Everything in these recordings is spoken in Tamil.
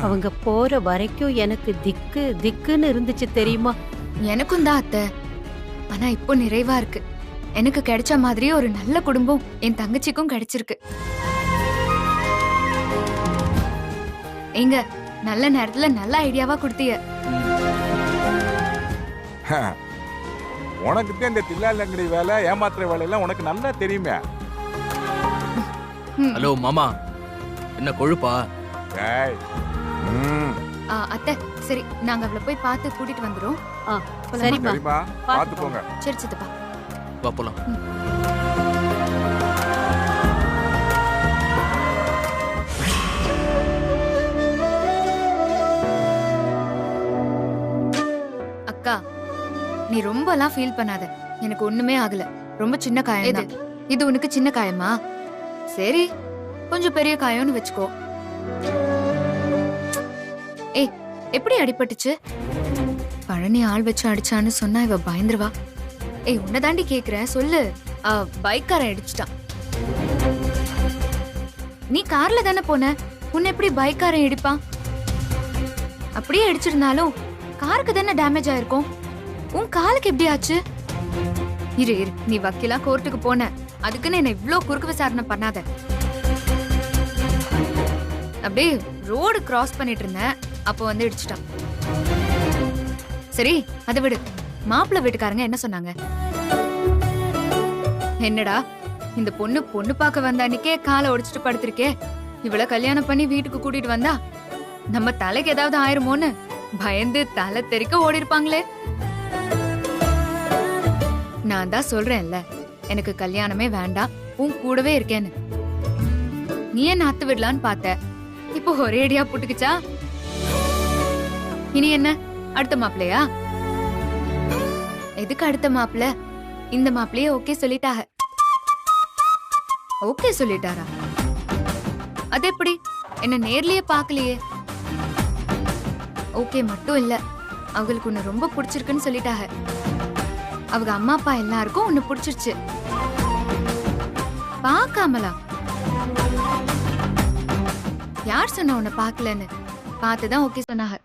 அவங்க போற வரைக்கும் எனக்கு திக்கு திக்குன்னு இருந்துச்சு தெரியுமா? எனக்கும் தான் அத்தை. ஆனா இப்போ நிறைவா இருக்கு. எனக்கு கிடைச்ச மாதிரியே ஒரு நல்ல குடும்பம் என் தங்கச்சிக்கும் கிடைச்சிருக்கு. எங்க நல்ல நேரத்துல நல்ல ஐடியாவா கொடுத்தீங்க. உனக்கு இந்த தில்லாலங்கடி வேலை ஏமாத்துற வேலையெல்லாம் உனக்கு நல்லா தெரியுமே. ஹலோ மாமா, என்ன கொழுப்பா? ஏய், அத்தை சரி, நாங்க அவளை போய் பார்த்து கூட்டிட்டு வந்துரும். சரிம்மா, சரிம்மா, பார்த்து போங்க. சரி சித்தப்பா, வா போலாம். அக்கா நீ ரொம்பலாம் ஃபீல் பண்ணாத. எனக்கு ஒண்ணுமே ஆகல. ரொம்ப சின்ன காயம் தான். இது உனக்கு சின்ன காயமா? சரி, கொஞ்சம் பெரிய காயம்னு வச்சுக்கோ. ஏய், எப்படி அடிபட்டுச்சு? பழனி ஆள் வச்சு அடிச்சான்னு சொன்னா இவ பயந்துருவா. ஏய், உன்னை தாண்டி கேக்குறேன், சொல்லு. பைக்காரன் அடிச்சிட்டான். நீ கார்ல தானே போன, உன்னை எப்படி பைக்காரன் இடிப்பான்? அப்படியே அடிச்சிருந்தாலும் காருக்கு தானே டேமேஜ் ஆயிருக்கும். உன் காலுக்கு எப்படி ஆச்சு? இரு இரு, நீ வக்கீலா கோர்ட்டுக்கு போன, அதுக்குன்னு என்ன இவ்ளோ குறுக்கு விசாரணை பண்ணாத. அப்படியே ரோடு கிராஸ் பண்ணிட்டு இருந்தேன், அப்போ வந்து இடிச்சிட்டான். சரி அதை விடு. மாப்பிள்ளை வீட்டுக்காரங்க என்ன சொன்னாங்க? என்னடா இந்த பொண்ணு பொண்ணு பார்க்க வந்த அன்னைக்கே காலை ஒடிச்சிட்டு படுத்திருக்கே, இவளை கல்யாணம் பண்ணி வீட்டுக்கு கூட்டிட்டு வந்தா நம்ம தலைக்கு ஏதாவது ஆயிருமோன்னு பயந்து தலை தெறிக்க ஓடி இருப்பாங்களே. நான் தான் சொல்றேன்ல, எனக்கு கல்யாணமே வேண்டாம், உன் கூடவே இருக்கேன்னு. நீ என்ன அத்து விடலான்னு பார்த்த, இப்போ ஒரேடியா புட்டுக்குச்சா? இனி என்ன அடுத்த மாப்பிள்ளையா? எதுக்கு அடுத்த மாப்பிள்ள? இந்த மாப்பிள்ளையே ஓகே சொல்லிட்டாக. ஓகே சொல்லிட்டாரா? அது எப்படி? என்ன நேர்லயே பாக்கலையே. ஓகே மட்டும் இல்ல, அவங்களுக்கு உன்னை ரொம்ப பிடிச்சிருக்குன்னு சொல்லிட்டாக. அவங்க அம்மா அப்பா எல்லாருக்கும் உன்னை பிடிச்சிருச்சு. பாக்காமலா? யார் சொன்ன உன்னை பாக்கலன்னு? பார்த்துதான் ஓகே சொன்னாங்க.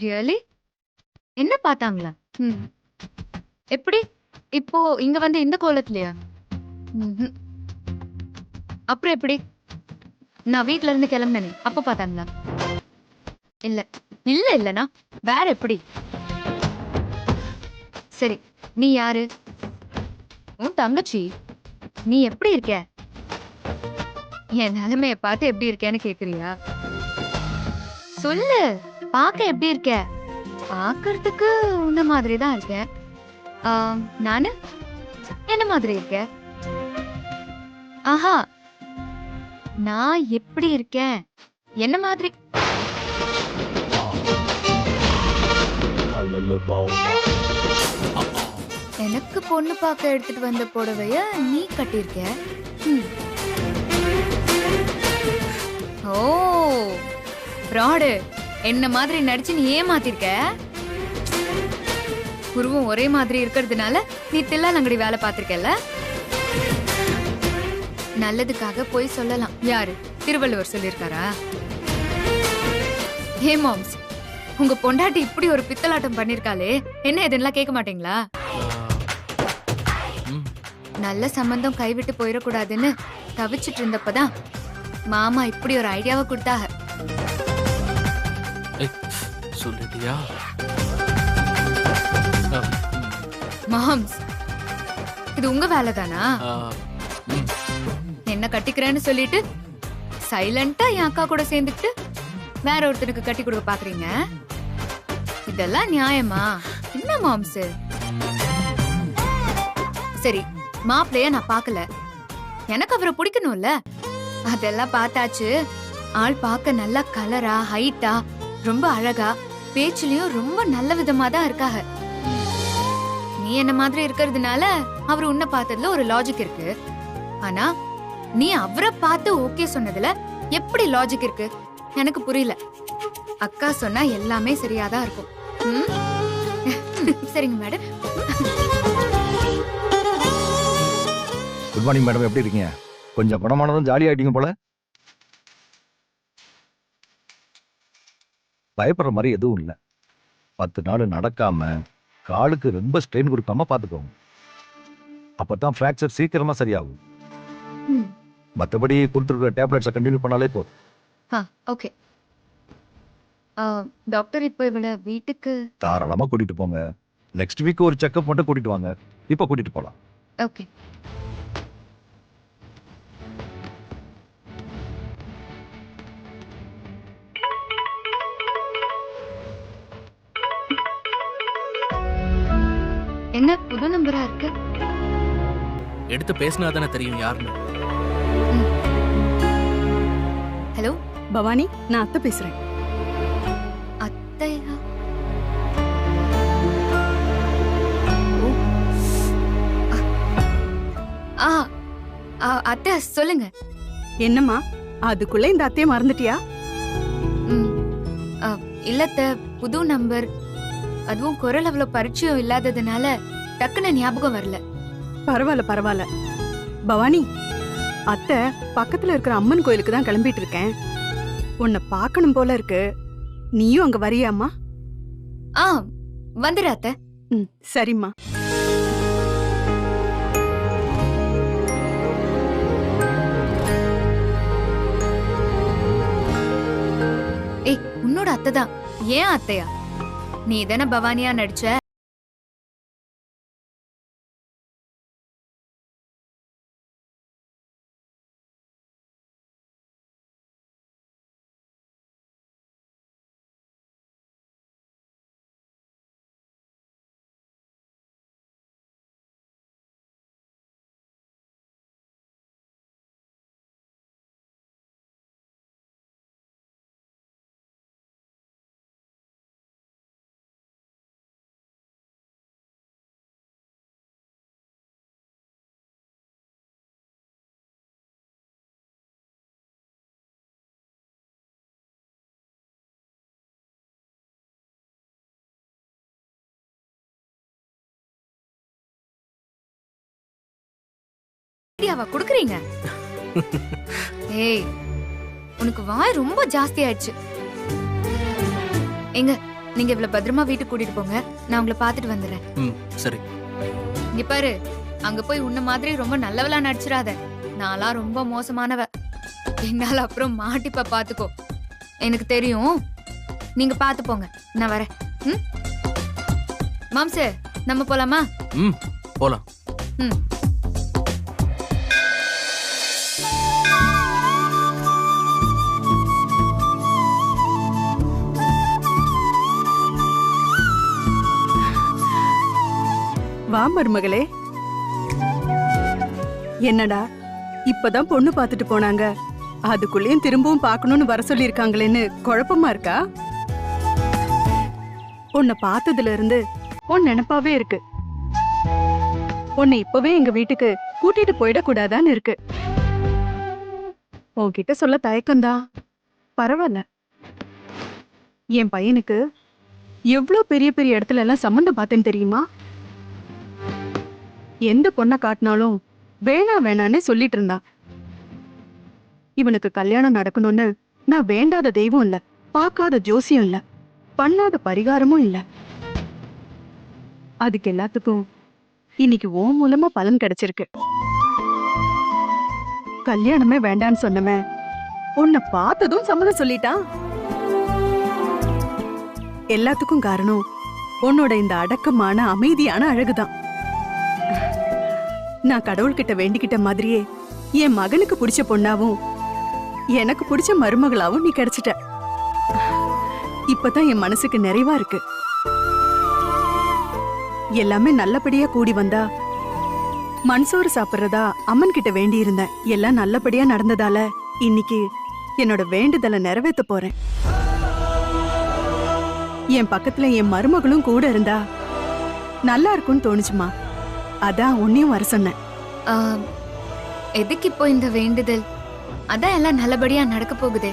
ரியலி? என்ன பார்த்தாங்களா? எப்படி? இப்போ இங்க வந்து இந்த கோலத்திலயா? அப்புறம் எப்படி? நான் வீட்ல இருந்து கிளம்பினேனே அப்ப பார்த்தாங்களா? இல்ல இல்ல இல்லனா வேற எப்படி? சரி, நீ யாரு? உன் தங்கச்சி. நீ எப்படி இருக்க? என் நிலைமைய பார்த்து எப்படி இருக்கேன்னு கேக்குறியா? சொல்லு, பார்க்க எப்படி இருக்க? பார்க்கறதுக்கு உன்ன மாதிரி தான் இருக்கேன். நானு என்ன மாதிரி இருக்கேன்? ஆஹா, நான் எப்படி இருக்கேன்? என்ன மாதிரி? எனக்கு பொண்ணு பார்க்க எடுத்துட்டு வந்த புடவைய நீ கட்டியிருக்க. ஓ, ஃப்ராடு. என்ன மாதிரி நடிச்சு நீ ஏமாத்திருக்க. உருவம் ஒரே மாதிரி இருக்கிறதுனால நீ தில்லாலங்கடி வேலை பார்த்திருக்கல. நல்லதுக்காக போய் சொல்லலாம். யாரு? திருவள்ளுவர் சொல்லியிருக்காரா? ஹே மாம்ஸ், உங்க பொண்டாட்டி இப்படி ஒரு பித்தலாட்டம் பண்ணிருக்காளே, என்ன இதெல்லாம் கேட்க மாட்டீங்களா? நல்ல சம்பந்தம் கைவிட்டு போயிடக்கூடாதுன்னு தவிச்சிட்டு இருந்தப்பதான் மாமா இப்படி ஒரு ஐடியாவை கொடுத்தாக. சொல்லிட்டியா? மாம்ஸ், இது உங்க வேலை தானா? என்ன கட்டிக்கிறேன்னு சொல்லிட்டு சைலண்டா என் அக்கா கூட சேர்ந்துட்டு வேற ஒருத்தனுக்கு கட்டி கொடுக்க பாக்குறீங்க. இதெல்லாம் நியாயமா? என்ன மாம்ஸ்? சரி, மாப்பிளைய நான் பார்க்கல, எனக்கு அவரை பிடிக்கணும்ல. அதெல்லாம் பார்த்தாச்சு. ஆள் பார்க்க நல்லா கலரா, ஹைட்டா, ரொம்ப அழகா, பேச்சுலயும் ரொம்ப நல்ல விதமா தான் இருக்காக. நீ என்ன மாதிரி இருக்கிறதுனால அவர் உன்னை பார்த்ததுல ஒரு லாஜிக் இருக்கு. ஆனா நீ அவரை பார்த்து ஓகே சொன்னதுல எப்படி லாஜிக் இருக்கு? எனக்கு புரியல. அக்கா சொன்னா எல்லாமே சரியாதான் இருக்கும். சரிங்க மேடம். குட் மார்னிங் மேடம், எப்படி இருக்கீங்க? கொஞ்சம் படமானதும் ஜாலியாகிட்டீங்க போல. பயப்படுற மாதிரி எதுவும் இல்லை. 10 நாள் நடக்காம காலுக்கு ரொம்ப ஸ்ட்ரெயின் கொடுக்காம பார்த்துக்கோங்க. அப்பதான் ஃப்ராக்சர் சீக்கிரமா சரியாகும். ம். மற்றபடி கொடுத்துருக்கிற டேப்லெட்ஸை கண்டினியூ பண்ணாலே போதும். ஓகே. டாக்டர் இப்போ இவளை வீட்டுக்கு. தாராளமா கூட்டிட்டு போங்க. நெக்ஸ்ட் வீக் ஒரு செக்அப் மட்டும் கூட்டிட்டு வாங்க. இப்போ கூட்டிட்டு போலாம். ஓகே. என்ன புது நம்பரா இருக்கு? எடுத்து பேசினா தானே தெரியும் யாருன்னு. ஹலோ பவானி, நான் அத்தை பேசுறேன். அத்தையா? ஆ, அத்தை சொல்லுங்க. என்னம்மா, அதுக்குள்ள இந்த அத்தையை மறந்துட்டியா? ம், இல்லத்த, புது நம்பர், அதுவும் குரல் அவ்வளவு பரிச்சயம் இல்லாததுனால டக்குன்னு ஞாபகம் வரல. பரவாயில்ல பரவாயில்ல. பவானி, அத்தை பக்கத்துல இருக்கிற அம்மன் கோயிலுக்கு தான் கிளம்பிட்டு இருக்கேன். உன்னை பார்க்கணும் போல இருக்கு. நீயும் அங்க வரியாம்மா? ஆ, வந்துடு அத்தை. ம், சரிம்மா. ஏய், உன்னோட அத்தை தான். ஏன் அத்தையா? நீ தானே பவானியா நடிச்ச. அவ குடுக்குறீங்க. ஏய், உனக்கு வாய் ரொம்ப ஜாஸ்தி ஆயிடுச்சு. எங்க நீங்க இவ்வளவு பத்திரமா வீட்டுக்கு கூட்டிட்டு போங்க. நான் உங்களை பாத்துட்டு வந்துடுறேன். ம் சரி. இங்க பாரு, அங்க போய் உன்ன மாதிரி ரொம்ப நல்லவளா நடிச்சிடாத. நான்லாம் ரொம்ப மோசமானவ. என்னால அப்புறம் மாட்டிப்ப, பாத்துக்கோ. எனக்கு தெரியும். நீங்க பாத்து போங்க, நான் வரேன். ம், மாம்சே, நம்ம போலாமா? ம் போலாம். ம். வா மருமகளே. என்னடா, இப்பதான் பொண்ணு பார்த்துட்டு போனாங்க, அதுக்குள்ளேயும் திரும்பவும் பார்க்கணும்னு வர சொல்லிருக்காங்களேன்னு குழப்பமா இருக்கா? உன்னை பார்த்ததுல இருந்து உன் நினைப்பாவே இருக்கு. உன்னை இப்பவே எங்க வீட்டுக்கு கூட்டிட்டு போயிடக்கூடாதான்னு இருக்கு. உன்கிட்ட சொல்ல தயக்கம்தான். பரவாயில்ல. என் பையனுக்கு எவ்வளவு பெரிய பெரிய இடத்துல எல்லாம் சம்மந்தம் பார்த்தேன்னு தெரியுமா? எந்த பொண்ணை காட்டினாலும் வேணா வேணான்னு சொல்லிட்டு இருந்தான். இவனுக்கு கல்யாணம் நடக்கணும்னு நான் வேண்டாத தெய்வம் இல்ல, பார்க்காத ஜோசியம் இல்ல, பண்ணாத பரிகாரமும் இல்ல. அதுக்கு எல்லாத்துக்கும் இன்னைக்கு ஓ மூலமா பலன் கிடைச்சிருக்கு. கல்யாணமே வேண்டான்னு சொன்னவன் உன்னை பார்த்ததும் சம்மதம் சொல்லிட்டான். எல்லாத்துக்கும் காரணம் உன்னோட இந்த அடக்கமான அமைதியான அழகுதான். நான் கடவுள்கிட்ட வேண்டிக்கிட்ட மாதிரியே என் மகனுக்கு பிடிச்ச பொண்ணாவும் எனக்கு பிடிச்ச மருமகளாவும் நீ கிடைச்சிட்ட. இப்பதான் என் மனசுக்கு நிறைவா இருக்கு. எல்லாமே நல்லபடியா கூடி வந்தா மண்சோறு சாப்பிடுறதா அம்மன் கிட்ட வேண்டி இருந்தேன். எல்லாம் நல்லபடியா நடந்ததால இன்னைக்கு என்னோட வேண்டுதலை நிறைவேற்ற போறேன். என் பக்கத்துல என் மருமகளும் கூட இருந்தா நல்லா இருக்கும்னு தோணுச்சுமா. அதான் உன்னையும் வர சொன்னேன். எதுக்கு இப்போ இந்த வேண்டுதல்? அதான் எல்லாம் நல்லபடியா நடக்க போகுதே.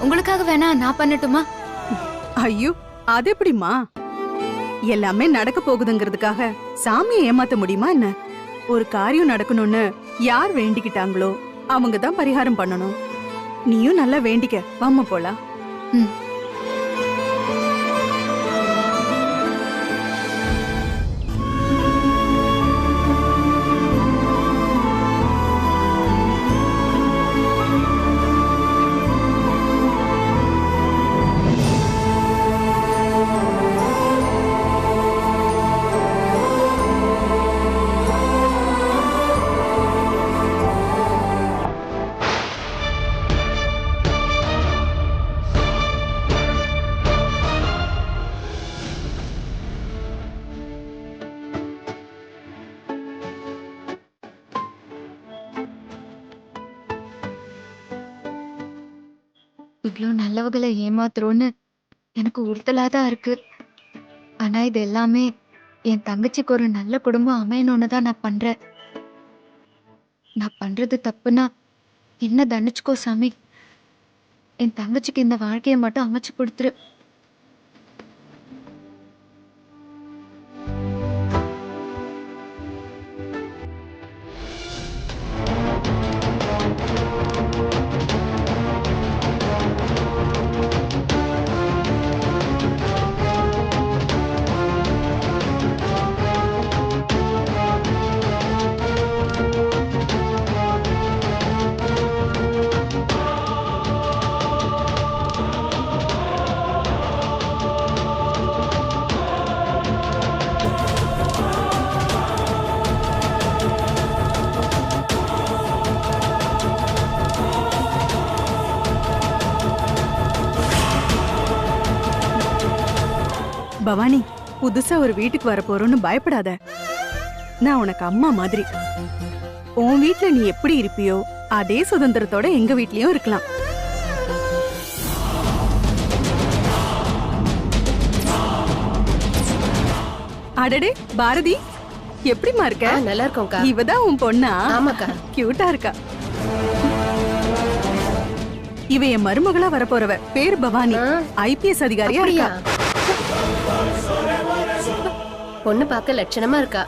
உங்களுக்காக வேணா நான் பண்ணட்டுமா? ஐயோ, அது எப்படிமா? எல்லாமே நடக்க போகுதுங்கிறதுக்காக சாமியை ஏமாத்த முடியுமா என்ன? ஒரு காரியம் நடக்கணும்னு யார் வேண்டிக்கிட்டாங்களோ அவங்க தான் பரிகாரம் பண்ணணும். நீயும் நல்லா வேண்டிக்க. வாமா போலாம். ம். இவ்ளோ நல்லவகளை ஏமாத்துறோன்னு எனக்கு உறுத்தலாதான் இருக்கு. ஆனா இது எல்லாமே என் தங்கச்சிக்கு ஒரு நல்ல குடும்பம் அமையணும்னு தான் நான் பண்றேன். நான் பண்றது தப்புனா என்ன தண்டிச்சுக்கோ சாமி. என் தங்கச்சிக்கு இந்த வாழ்க்கையை மட்டும் அமைச்சு கொடுத்துரு. பவானி, புதுசா ஒரு வீட்டுக்கு வர போறோம்னு பயப்படாத. நான் உனக்கு அம்மா மாதிரி. உன் வீட்ல நீ எப்படி இருப்பியோ அதே சுதந்திரத்தோட எங்க வீட்லயும் இருக்கலாம். அடடே பாரதி, எப்படிமா இருக்க? நல்லா இருக்கோம்க்கா. இவதான் உன் பொண்ணா? ஆமாக்கா. கியூட்டா இருக்கா. இவ என் மருமகளா வரப்போறவ. பேர் பவானி. ஐபிஎஸ் அதிகாரியா இருக்கா. பொண்ணு பார்க்க லட்சணமா இருக்கா.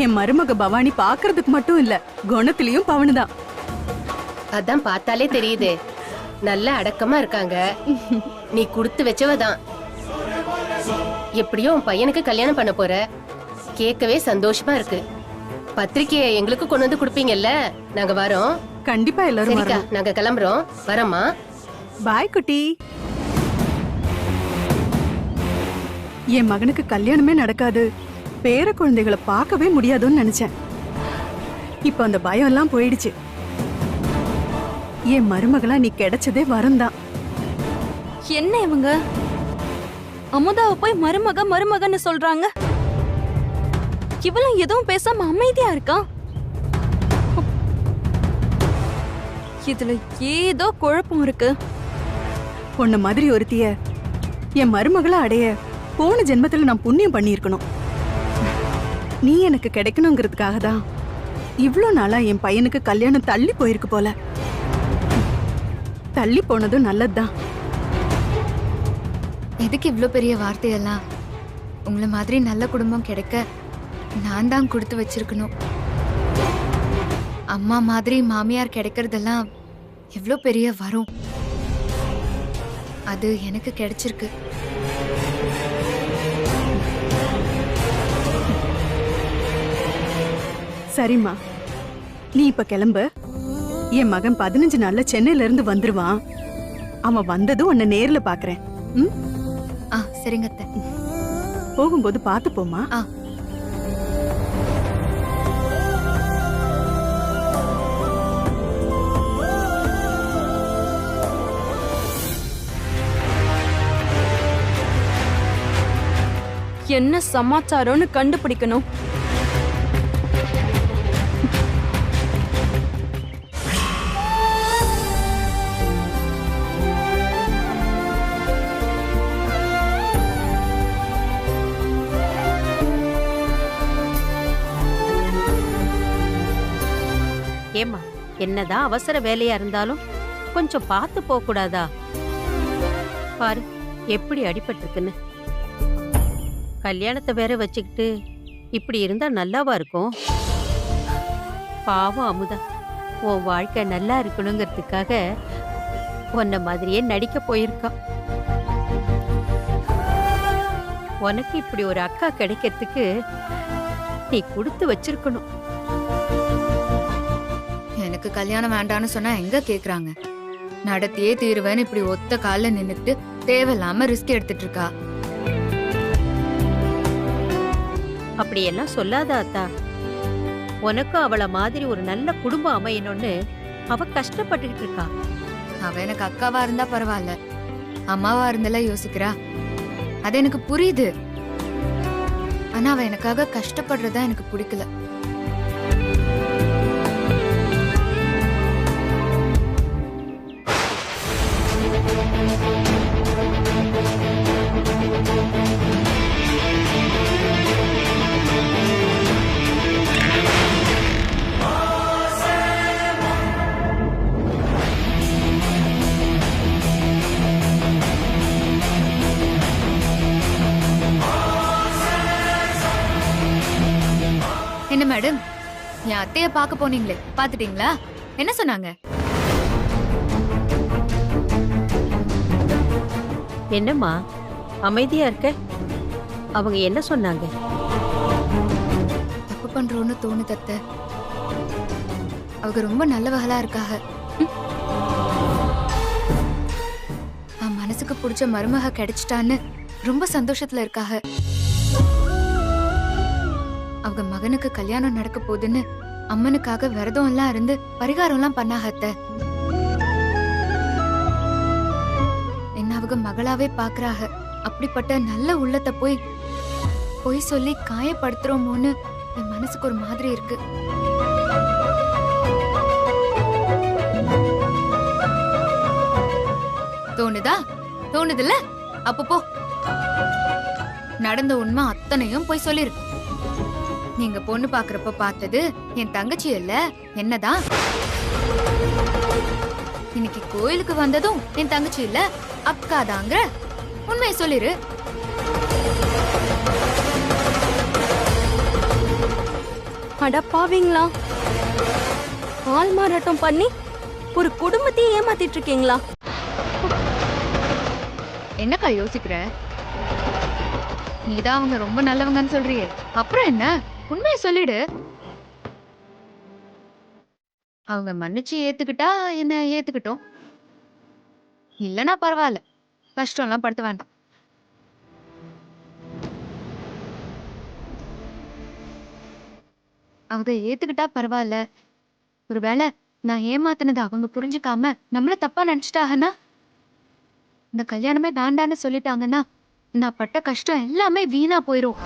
என் மருமக பவானி பாக்குறதுக்கு மட்டும் இல்ல, குணத்திலயும் பவனுதான். அதான் பார்த்தாலே தெரியுதே, நல்ல அடக்கமா இருக்காங்க. நீ குடுத்து வச்சவதான். எப்படியோ உன் பையனுக்கு கல்யாணம் பண்ண போற, கேட்கவே சந்தோஷமா இருக்கு. பத்திரிக்கையை எங்களுக்கு கொண்டு வந்து கொடுப்பீங்கல்ல, நாங்க வரோம். கண்டிப்பா எல்லாரும் சரிக்கா, நாங்க கிளம்புறோம். வரமா. பாய் குட்டி. என் மகனுக்கு கல்யாணமே நடக்காது, பேர குழந்தைகளை பார்க்கவே முடியாதுன்னு நினைச்சேன். இப்ப அந்த பயம் எல்லாம் போயிடுச்சு. என் மருமகளா நீ கிடைச்சதே வரம்தான். என்ன இவங்க அமுதாவை போய் மருமகன்னு சொல்றாங்க. இவளும் எதுவும் பேசாம அமைதியா இருக்கா. இதுல ஏதோ குழப்பம் இருக்கு. உன்ன மாதிரி ஒருத்திய என் மருமகளா அடைய போன ஜென்மத்துல நான் புண்ணியம் பண்ணியிருக்கணும். நீ எனக்கு கிடைக்கணுங்கிறதுக்காக தான் இவ்ளோ நாளா என் பையனுக்கு கல்யாணம் தள்ளி போயிருக்கு போல. தள்ளி போனதும் நல்லதுதான். எதுக்கு இவ்ளோ பெரிய வார்த்தையெல்லாம்? உங்களை மாதிரி நல்ல குடும்பம் கிடைக்க நான் தான் கொடுத்து வச்சிருக்கணும். அம்மா மாதிரி மாமியார் கிடைக்கிறதெல்லாம் எவ்வளோ பெரிய வரும். அது எனக்கு கிடைச்சிருக்கு. சரிம்மா, நீ இப்ப கிளம்பு. என் மகன் 15 நாள்ல சென்னையில இருந்து வந்துருவான். அவன் வந்ததும் உன்னை நேர்ல பாக்குறேன். சரிங்க அத்தை. போகும்போது பாத்து போமா. என்ன சமாச்சாரம்னு கண்டுபிடிக்கணும். ஏம்மா, என்னதான் அவசர வேலையா இருந்தாலும் கொஞ்சம் பார்த்து போக கூடாதா? பாரு எப்படி அடிபட்டிருக்குன்னு. கல்யாணத்தை வேற வச்சுக்கிட்டு இப்படி இருந்தா நல்லாவா இருக்கும்? பாவம் அமுதா, உன் வாழ்க்கை நல்லா இருக்கணுங்கிறதுக்காக உன்ன மாதிரியே நடிக்க போயிருக்கா. உனக்கு இப்படி ஒரு அக்கா கிடைக்கிறதுக்கு நீ கொடுத்து வச்சிருக்கணும். எனக்கு கல்யாணம் வேண்டான்னு சொன்னா எங்க கேக்குறாங்க? நடத்தியே தீருவேன்னு இப்படி ஒத்த கால்ல நின்னுட்டு தேவையில்லாம ரிஸ்க் எடுத்துட்டு இருக்கா. அப்படியெல்லாம் சொல்லாத அத்தா. உனக்கும் அவள மாதிரி ஒரு நல்ல குடும்பம் அமையணும்னு அவ கஷ்டப்பட்டுக்கிட்டு இருக்கா. அவ எனக்கு அக்காவா இருந்தா பரவாயில்ல, அம்மாவா இருந்தால யோசிக்கிறா. அது எனக்கு புரியுது. ஆனா அவ எனக்காக கஷ்டப்படுறதா எனக்கு பிடிக்கல. என்ன மேடம், என் அத்தைய பார்க்க போனீங்களே, பாத்துட்டீங்களா? என்ன சொன்னாங்க? என்னம்மா அமைதியா இருக்க? அவங்க என்ன சொன்னாங்க? தப்பு பண்றோன்னு தோணுது அத்தை. அவங்க ரொம்ப நல்லவகளா இருக்காக. அவன் மனசுக்கு பிடிச்ச மருமக கிடைச்சிட்டான்னு ரொம்ப சந்தோஷத்துல இருக்காக. அவங்க மகனுக்கு கல்யாணம் நடக்க போகுதுன்னு அம்மனுக்காக விரதம் எல்லாம் இருந்து பரிகாரம் எல்லாம் பண்ணாக அத்தை. என்ன அவங்க மகளாவே பாக்குறாக. அப்படிப்பட்ட நல்ல உள்ளத்தை போய் சொல்லி காயப்படுத்துறோமோன்னு என் மனசுக்கு ஒரு மாதிரி இருக்கு. தோணுதுல்ல? அப்ப போ. நடந்த உண்மை அத்தனையும் போய் சொல்லிரு. நீங்க பொண்ணு பாக்குறப்ப பார்த்தது என் தங்கச்சி இல்ல, என்னதான். இன்னைக்கு கோயிலுக்கு வந்ததும் என் தங்கச்சி இல்ல, அக்காதாங்கிற உண்மையை சொல்லிரு. அட பாவீங்களா, ஆள் மாறாட்டம் பண்ணி ஒரு குடும்பத்தையே ஏமாத்திட்டு இருக்கீங்களா? என்னக்கா யோசிக்கிற? நீதான் அவங்க ரொம்ப நல்லவங்கன்னு சொல்றியே, அப்புறம் என்ன? உண்மையை சொல்லிடு. அவங்க மன்னிச்சு ஏத்துக்கிட்டா என்ன ஏத்துக்கிட்டோம், இல்லனா பரவாயில்ல, கஷ்டம் எல்லாம் படுத்த வேண்டாம். அவங்க ஏத்துக்கிட்டா பரவாயில்ல. ஒருவேளை நான் ஏமாத்தினது அவங்க புரிஞ்சுக்காம நம்மள தப்பா நினைச்சிட்டாங்கன்னா, இந்த கல்யாணமே வேண்டான்னு சொல்லிட்டாங்கன்னா, நான் பட்ட கஷ்டம் எல்லாமே வீணா போயிரும்.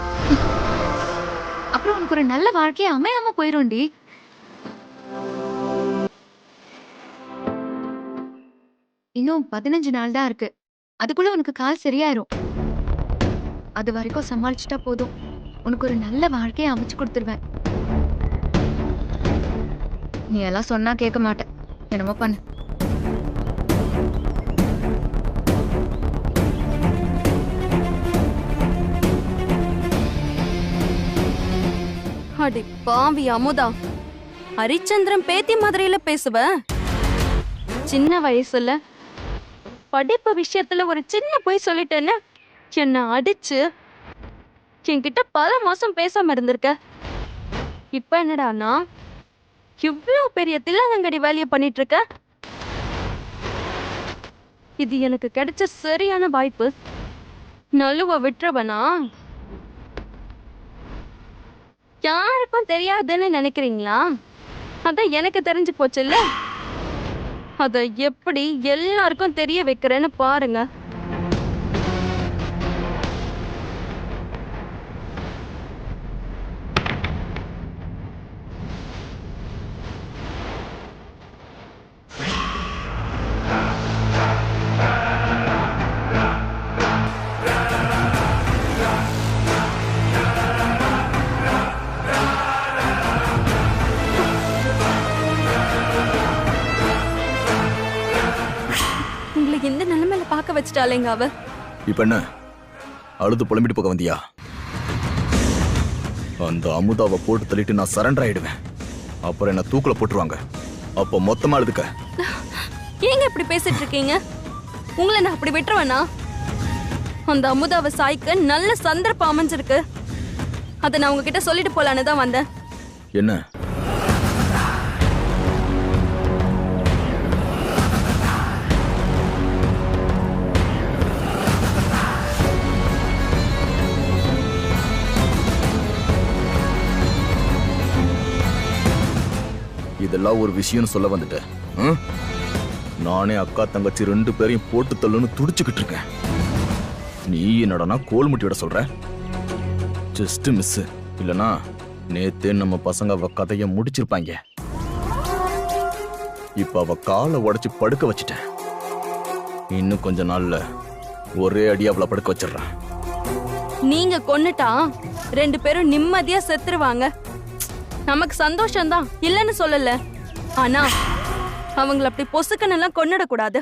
அப்புறம் உனக்கு ஒரு நல்ல வாழ்க்கையை அமையாம போயிரும்டி. இன்னும் 15 நாள் தான் இருக்கு. அதுக்குள்ள உனக்கு கால் சரியாயிரும். அது வரைக்கும் சமாளிச்சுட்டா போதும். உனக்கு ஒரு நல்ல வாழ்க்கையை அமைச்சு கொடுத்துருவேன். நீ எல்லாம் சொன்னா கேட்க மாட்டேன். என்னமோ பண்ணு. அடி பாவி அமுதா, ஹரிச்சந்திரன் பேத்தி மாதிரியில பேசுவ. சின்ன வயசுல படிப்பு விஷயத்துல ஒரு சின்ன பொய் சொல்லிட்டேன்னு என்ன அடிச்சு என்கிட்ட பல மாசம் பேசாம இருந்திருக்க. இப்ப என்னடானா இவ்ளோ பெரிய தில்லாலங்கடி வேலையை பண்ணிட்டு இருக்க. இது எனக்கு கிடைச்ச சரியான வாய்ப்பு. நழுவ விட்டுறவனா? யாருக்கும் தெரியாதுன்னு நினைக்கிறீங்களா? அதான் எனக்கு தெரிஞ்சு போச்சுல்ல. அத எப்படி எல்லாருக்கும் தெரிய வைக்கிறேன்னு பாருங்க. இந்த நிலைமையில பார்க்க வச்சுட்டாலேங்க அவ. இப்ப என்ன அழுது புலம்பிட்டு போக வந்தியா? அந்த அமுதாவை போட்டு தள்ளிட்டு நான் சரண்டர் ஆயிடுவேன். அப்புறம் என்ன தூக்குல போட்டுருவாங்க. அப்போ மொத்தமா அழுதுக்க. ஏங்க இப்படி பேசிட்டு இருக்கீங்க? உங்களை நான் அப்படி விட்டுருவேனா? அந்த அமுதாவை சாய்க்க நல்ல சந்தர்ப்பம் அமைஞ்சிருக்கு. அதை நான் உங்ககிட்ட சொல்லிட்டு போலான்னு தான் வந்தேன். என்ன? இதெல்லாம் ஒரு விஷயம்னு சொல்ல வந்துட்டேன். நானே அக்கா தங்கச்சி 2 பேரையும் போட்டு தள்ளுன்னு துடிச்சுக்கிட்டு இருக்கேன். நீ என்னடனா கோல் முட்டி விட சொல்ற? Just miss. இல்லனா நேத்தே நம்ம பசங்க அவ கதைய முடிச்சிருப்பாங்க. இப்ப அவ காலை உடைச்சு படுக்க வச்சுட்டேன். இன்னும் கொஞ்ச நாள்ல ஒரே அடி அவளை படுக்க வச்சிடறேன். நீங்க கொன்னுட்டா 2 பேரும் நிம்மதியா செத்துருவாங்க. நமக்கு சந்தோஷம்தான், இல்லன்னு சொல்லல. ஆனா அவங்கள அப்படி பொசுக்கனெல்லாம் கொன்னிடக்கூடாது.